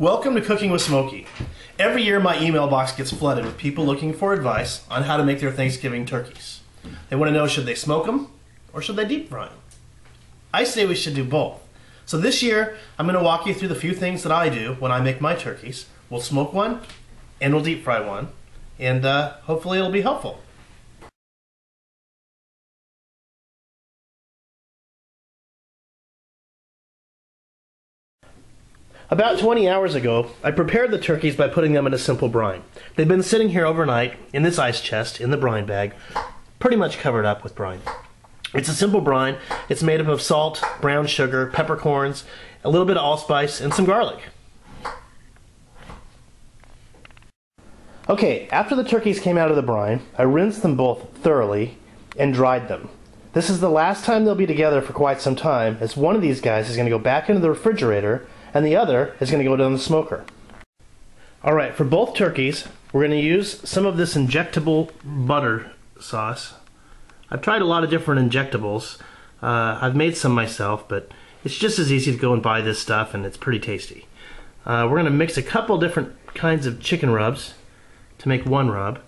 Welcome to Cooking with Smokey. Every year my email box gets flooded with people looking for advice on how to make their Thanksgiving turkeys. They want to know, should they smoke them or should they deep fry them? I say we should do both. So this year I'm going to walk you through the few things that I do when I make my turkeys. We'll smoke one and we'll deep fry one, and hopefully it'll be helpful. About 20 hours ago, I prepared the turkeys by putting them in a simple brine. They've been sitting here overnight in this ice chest, in the brine bag, pretty much covered up with brine. It's a simple brine. It's made up of salt, brown sugar, peppercorns, a little bit of allspice, and some garlic. Okay, after the turkeys came out of the brine, I rinsed them both thoroughly and dried them. This is the last time they'll be together for quite some time, as one of these guys is going to go back into the refrigerator and the other is going to go down the smoker. Alright, for both turkeys, we're going to use some of this injectable butter sauce. I've tried a lot of different injectables. I've made some myself, but it's just as easy to go and buy this stuff, and it's pretty tasty. We're going to mix a couple different kinds of chicken rubs to make one rub.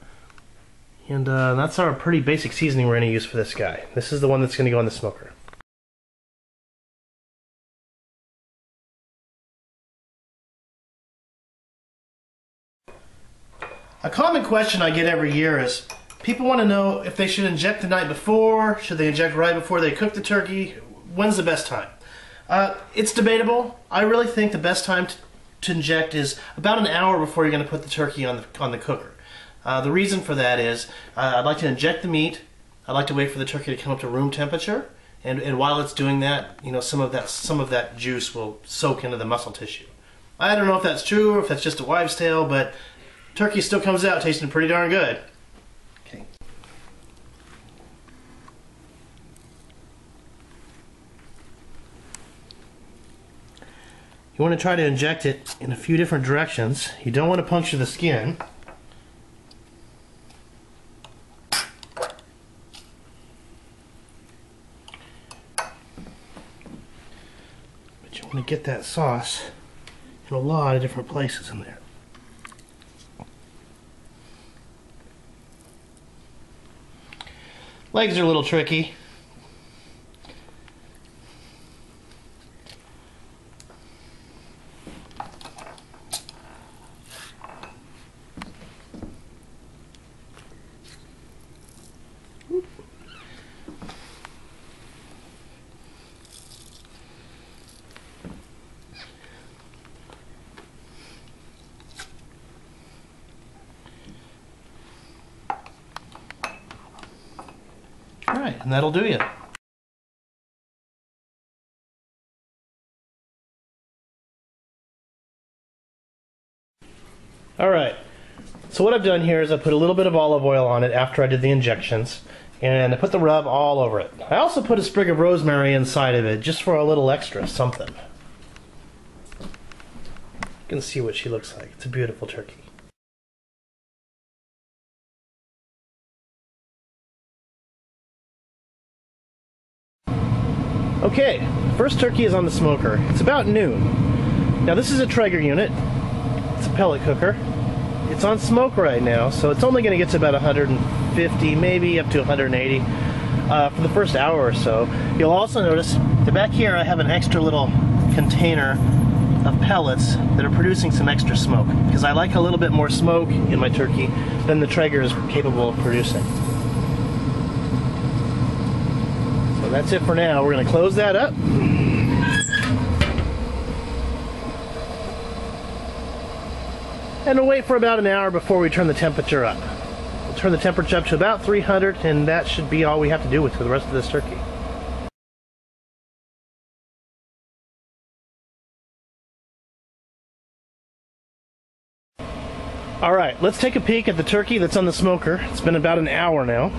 And that's our pretty basic seasoning we're going to use for this guy. This is the one that's going to go in the smoker. A common question I get every year is, people want to know if they should inject the night before, should they inject right before they cook the turkey, when's the best time? It's debatable. I really think the best time to inject is about an hour before you're going to put the turkey on the cooker. The reason for that is, I'd like to inject the meat, I'd like to wait for the turkey to come up to room temperature, and while it's doing that, you know, some of that juice will soak into the muscle tissue. I don't know if that's true or if that's just a wives' tale, but turkey still comes out tasting pretty darn good. Okay. You want to try to inject it in a few different directions. You don't want to puncture the skin. But you want to get that sauce in a lot of different places in there. Legs are a little tricky. Alright, and that'll do you. Alright, so what I've done here is I put a little bit of olive oil on it after I did the injections, and I put the rub all over it. I also put a sprig of rosemary inside of it just for a little extra something. You can see what she looks like. It's a beautiful turkey. Okay, first turkey is on the smoker. It's about noon. Now this is a Traeger unit. It's a pellet cooker. It's on smoke right now, so it's only going to get to about 150, maybe up to 180 for the first hour or so. You'll also notice that back here I have an extra little container of pellets that are producing some extra smoke, because I like a little bit more smoke in my turkey than the Traeger is capable of producing. So that's it for now. We're going to close that up. And we'll wait for about an hour before we turn the temperature up. We'll turn the temperature up to about 300, and that should be all we have to do with for the rest of this turkey. Alright, let's take a peek at the turkey that's on the smoker. It's been about an hour now.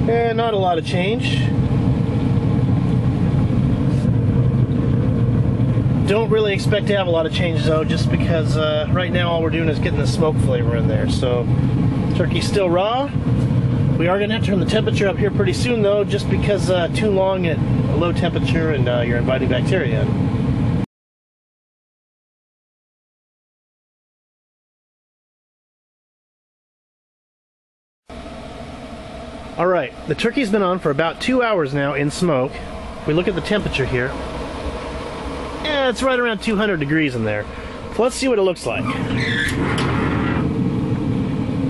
And not a lot of change. Don't really expect to have a lot of change though, just because right now all we're doing is getting the smoke flavor in there. So turkey's still raw, We are going to have to turn the temperature up here pretty soon, though, just because too long at a low temperature and you're inviting bacteria in. Alright, the turkey's been on for about 2 hours now in smoke. We look at the temperature here. Yeah, it's right around 200 degrees in there. So let's see what it looks like.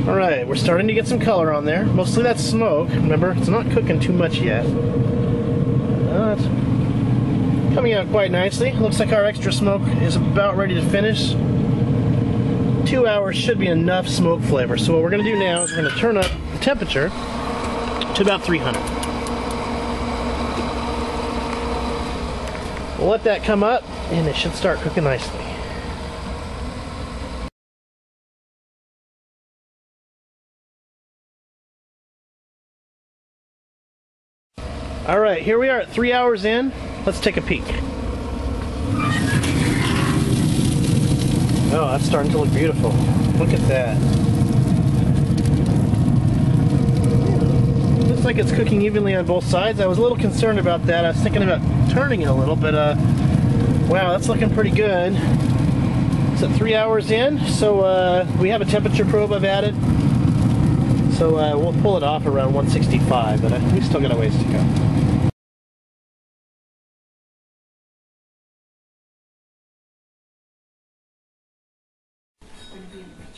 Alright, we're starting to get some color on there. Mostly that's smoke. Remember, it's not cooking too much yet. It's coming out quite nicely. Looks like our extra smoke is about ready to finish. 2 hours should be enough smoke flavor. So what we're going to do now is we're going to turn up the temperature to about 300. We'll let that come up and it should start cooking nicely. Alright, here we are at 3 hours in. Let's take a peek. Oh, that's starting to look beautiful. Look at that. Looks like it's cooking evenly on both sides. I was a little concerned about that. I was thinking about turning it a little, but wow, that's looking pretty good. It's at 3 hours in, so we have a temperature probe I've added. So we'll pull it off around 165, but we still got a ways to go.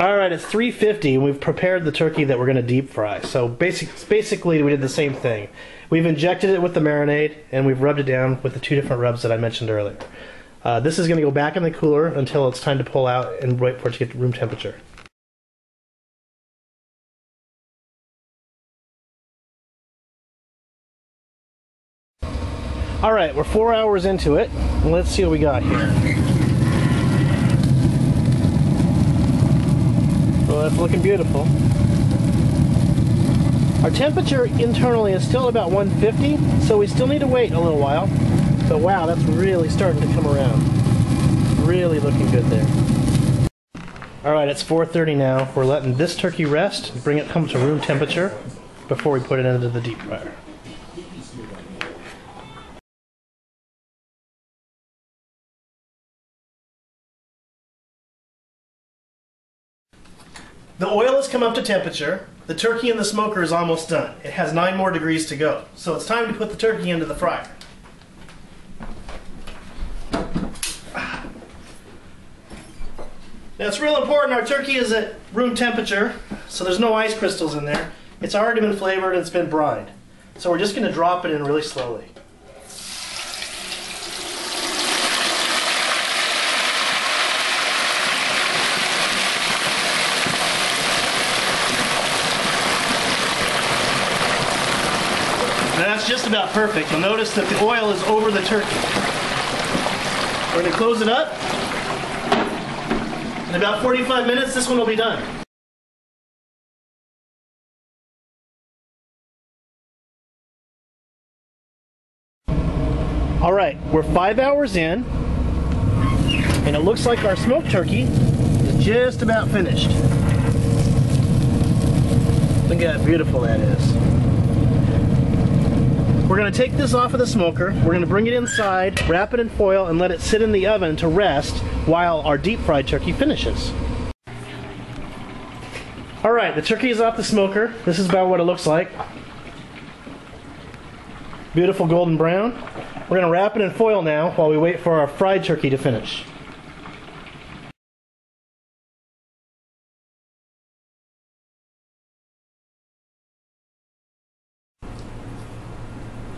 Alright, it's 350 and we've prepared the turkey that we're going to deep fry. So basically we did the same thing. We've injected it with the marinade and we've rubbed it down with the 2 different rubs that I mentioned earlier. This is going to go back in the cooler until it's time to pull out and wait for it to get to room temperature. Alright, we're 4 hours into it. Let's see what we got here. Well, that's looking beautiful. Our temperature internally is still about 150, so we still need to wait a little while. But wow, that's really starting to come around. Really looking good there. Alright, it's 4:30 now. We're letting this turkey rest, bring it come to room temperature before we put it into the deep fryer. The oil has come up to temperature. The turkey in the smoker is almost done. It has 9 more degrees to go. So it's time to put the turkey into the fryer. Now it's real important our turkey is at room temperature, so there's no ice crystals in there. It's already been flavored and it's been brined. So we're just going to drop it in really slowly. That's just about perfect. You'll notice that the oil is over the turkey. We're going to close it up. In about 45 minutes, this one will be done. All right, we're 5 hours in, and it looks like our smoked turkey is just about finished. Look at how beautiful that is. We're going to take this off of the smoker, we're going to bring it inside, wrap it in foil, and let it sit in the oven to rest while our deep fried turkey finishes. Alright, the turkey is off the smoker. This is about what it looks like. Beautiful golden brown. We're going to wrap it in foil now while we wait for our fried turkey to finish.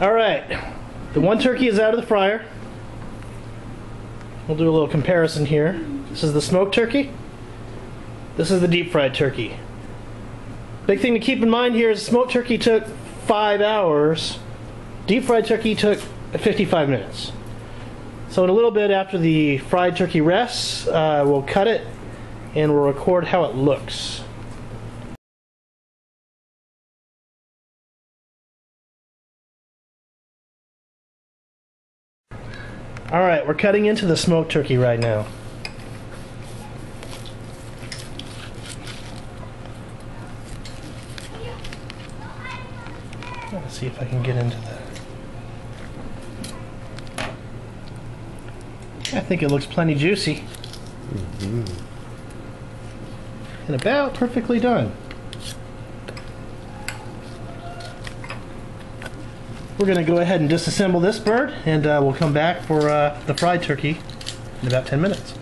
Alright, the one turkey is out of the fryer. We'll do a little comparison here. This is the smoked turkey. This is the deep fried turkey. Big thing to keep in mind here is smoked turkey took 5 hours. Deep fried turkey took 55 minutes. So in a little bit after the fried turkey rests, we'll cut it and we'll record how it looks. Alright, we're cutting into the smoked turkey right now. Let's see if I can get into that. I think it looks plenty juicy. Mm-hmm. And about perfectly done. We're going to go ahead and disassemble this bird, and we'll come back for the fried turkey in about 10 minutes.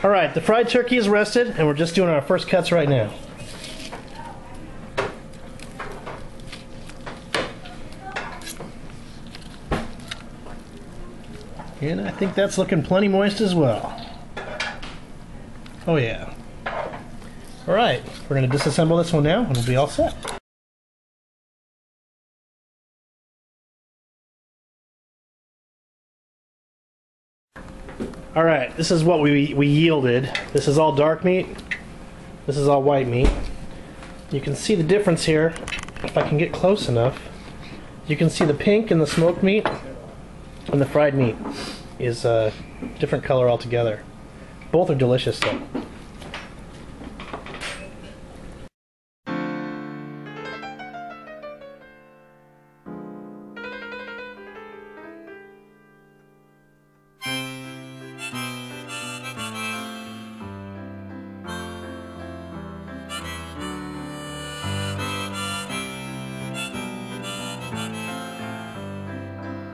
Alright, the fried turkey is rested, and we're just doing our first cuts right now. And I think that's looking plenty moist as well. Oh yeah. Alright, we're going to disassemble this one now and we'll be all set. Alright, this is what we yielded. This is all dark meat. This is all white meat. You can see the difference here, if I can get close enough. You can see the pink in the smoked meat, and the fried meat is a different color altogether. Both are delicious though.